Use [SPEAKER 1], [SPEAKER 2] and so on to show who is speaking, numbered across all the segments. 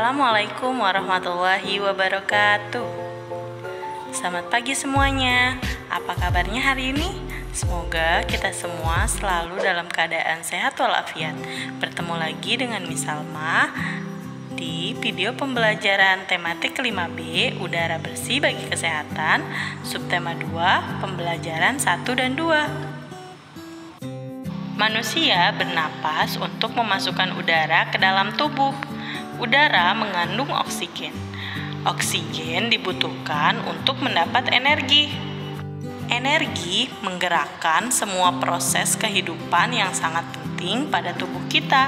[SPEAKER 1] Assalamualaikum warahmatullahi wabarakatuh. Selamat pagi semuanya. Apa kabarnya hari ini? Semoga kita semua selalu dalam keadaan sehat walafiat. Bertemu lagi dengan Miss Salma di video pembelajaran tematik 5B Udara Bersih bagi Kesehatan, subtema 2, pembelajaran 1 dan 2. Manusia bernapas untuk memasukkan udara ke dalam tubuh. Udara mengandung oksigen. Oksigen dibutuhkan untuk mendapat energi. Energi menggerakkan semua proses kehidupan yang sangat penting pada tubuh kita.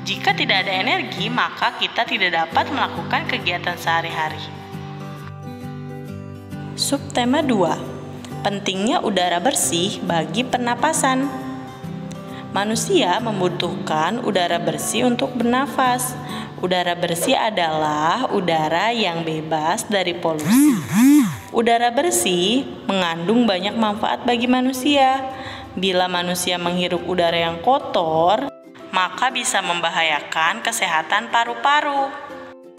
[SPEAKER 1] Jika tidak ada energi, maka kita tidak dapat melakukan kegiatan sehari-hari. Subtema 2. Pentingnya udara bersih bagi pernapasan. Manusia membutuhkan udara bersih untuk bernafas. Udara bersih adalah udara yang bebas dari polusi. Udara bersih mengandung banyak manfaat bagi manusia. Bila manusia menghirup udara yang kotor, maka bisa membahayakan kesehatan paru-paru.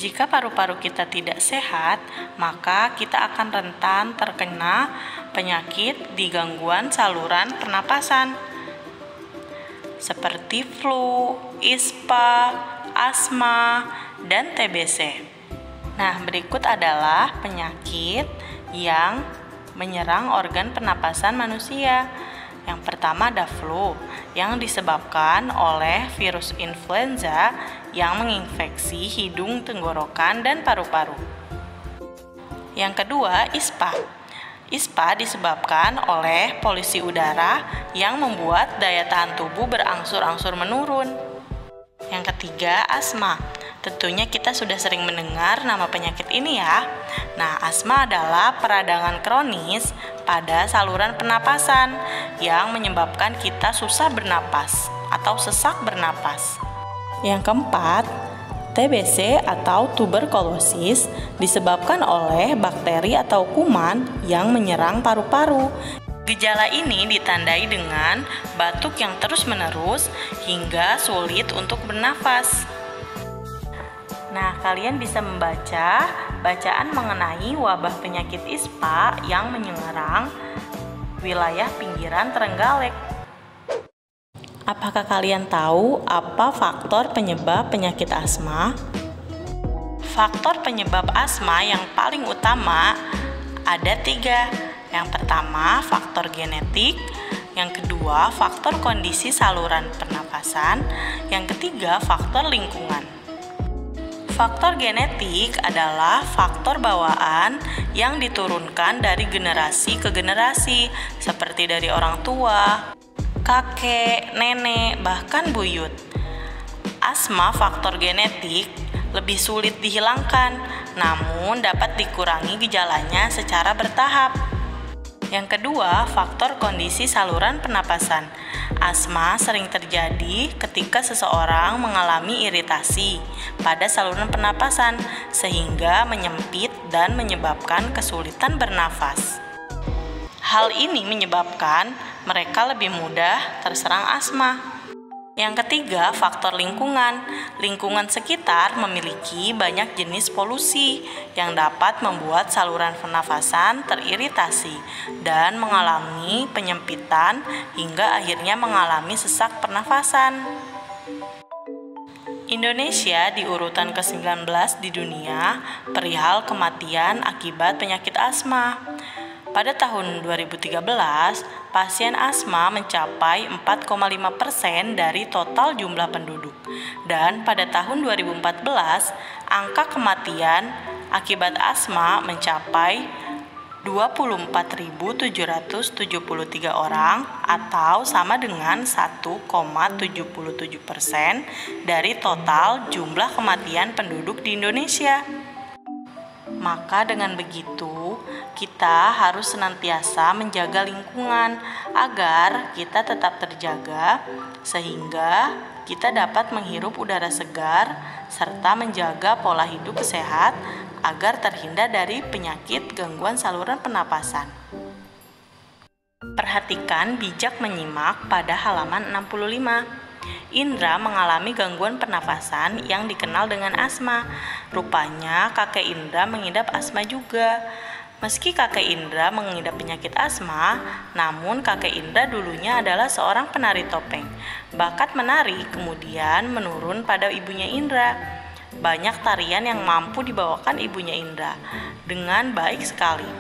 [SPEAKER 1] Jika paru-paru kita tidak sehat, maka kita akan rentan terkena penyakit di gangguan saluran pernapasan seperti flu, ispa, asma, dan TBC. Nah, berikut adalah penyakit yang menyerang organ pernapasan manusia. Yang pertama ada flu, yang disebabkan oleh virus influenza yang menginfeksi hidung, tenggorokan, dan paru-paru. Yang kedua, ispa. Ispa disebabkan oleh polusi udara yang membuat daya tahan tubuh berangsur-angsur menurun. Yang ketiga, asma. Tentunya kita sudah sering mendengar nama penyakit ini ya. Nah, asma adalah peradangan kronis pada saluran pernapasan yang menyebabkan kita susah bernapas atau sesak bernapas. Yang keempat, TBC atau tuberkulosis disebabkan oleh bakteri atau kuman yang menyerang paru-paru. Gejala ini ditandai dengan batuk yang terus-menerus hingga sulit untuk bernafas. Nah, kalian bisa membaca bacaan mengenai wabah penyakit ispa yang menyerang wilayah pinggiran Trenggalek. Apakah kalian tahu apa faktor penyebab penyakit asma? Faktor penyebab asma yang paling utama ada 3. Yang pertama, faktor genetik. Yang kedua, faktor kondisi saluran pernapasan. Yang ketiga, faktor lingkungan. Faktor genetik adalah faktor bawaan yang diturunkan dari generasi ke generasi, seperti dari orang tua, kakek, nenek, bahkan buyut. Asma faktor genetik lebih sulit dihilangkan, namun dapat dikurangi gejalanya secara bertahap. Yang kedua, faktor kondisi saluran pernapasan. Asma sering terjadi ketika seseorang mengalami iritasi pada saluran pernapasan sehingga menyempit dan menyebabkan kesulitan bernafas. Hal ini menyebabkan mereka lebih mudah terserang asma. Yang ketiga, faktor lingkungan. Lingkungan sekitar memiliki banyak jenis polusi yang dapat membuat saluran pernafasan teriritasi dan mengalami penyempitan hingga akhirnya mengalami sesak pernafasan. Indonesia di urutan ke-19 di dunia perihal kematian akibat penyakit asma. Pada tahun 2013, pasien asma mencapai 4,5% dari total jumlah penduduk. Dan pada tahun 2014, angka kematian akibat asma mencapai 24.773 orang atau sama dengan 1,77% dari total jumlah kematian penduduk di Indonesia. Maka dengan begitu, kita harus senantiasa menjaga lingkungan agar kita tetap terjaga sehingga kita dapat menghirup udara segar serta menjaga pola hidup sehat agar terhindar dari penyakit gangguan saluran pernapasan. Perhatikan bijak menyimak pada halaman 65. Indra mengalami gangguan pernafasan yang dikenal dengan asma. Rupanya kakek Indra mengidap asma juga. Meski kakek Indra mengidap penyakit asma, namun kakek Indra dulunya adalah seorang penari topeng. Bakat menari kemudian menurun pada ibunya Indra. Banyak tarian yang mampu dibawakan ibunya Indra dengan baik sekali.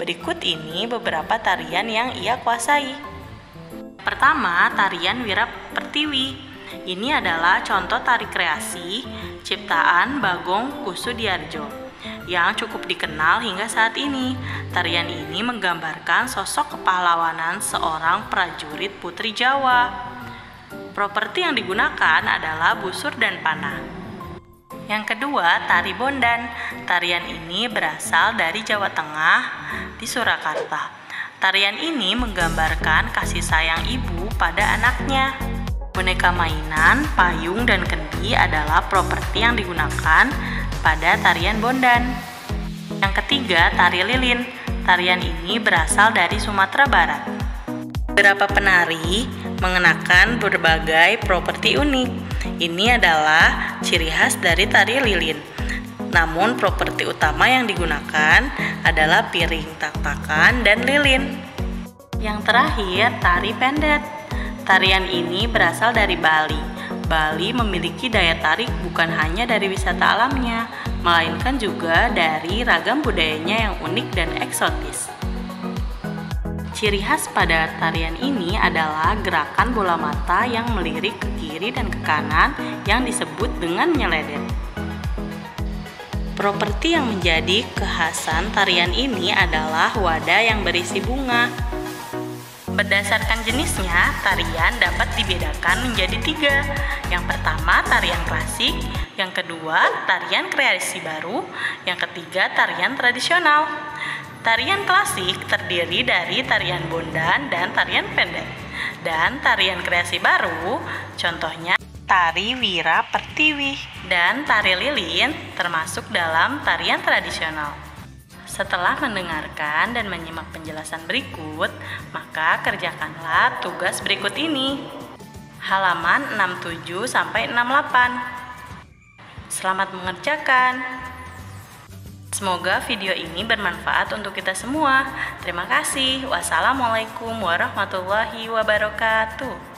[SPEAKER 1] Berikut ini beberapa tarian yang ia kuasai. Pertama, tarian Wira Pertiwi. Ini adalah contoh tari kreasi ciptaan Bagong Kussudiardja yang cukup dikenal hingga saat ini. Tarian ini menggambarkan sosok kepahlawanan seorang prajurit putri Jawa. Properti yang digunakan adalah busur dan panah. Yang kedua, tari Bondan. Tarian ini berasal dari Jawa Tengah di Surakarta. Tarian ini menggambarkan kasih sayang ibu pada anaknya. Boneka mainan, payung, dan kendi adalah properti yang digunakan pada tarian Bondan. Yang ketiga, tari lilin. Tarian ini berasal dari Sumatera Barat. Beberapa penari mengenakan berbagai properti unik. Ini adalah ciri khas dari tari lilin. Namun properti utama yang digunakan adalah piring, tak-takan, dan lilin. Yang terakhir, tari pendet. Tarian ini berasal dari Bali. Bali memiliki daya tarik bukan hanya dari wisata alamnya, melainkan juga dari ragam budayanya yang unik dan eksotis. Ciri khas pada tarian ini adalah gerakan bola mata yang melirik ke kiri dan ke kanan yang disebut dengan nyeledet. Properti yang menjadi kekhasan tarian ini adalah wadah yang berisi bunga. Berdasarkan jenisnya, tarian dapat dibedakan menjadi 3. Yang pertama, tarian klasik. Yang kedua, tarian kreasi baru. Yang ketiga, tarian tradisional. Tarian klasik terdiri dari tarian Bondan dan tarian pendek. Dan tarian kreasi baru, contohnya tari Wira Pertiwi dan tari lilin termasuk dalam tarian tradisional. Setelah mendengarkan dan menyimak penjelasan berikut, maka kerjakanlah tugas berikut ini. Halaman 67-68. Selamat mengerjakan. Semoga video ini bermanfaat untuk kita semua. Terima kasih. Wassalamualaikum warahmatullahi wabarakatuh.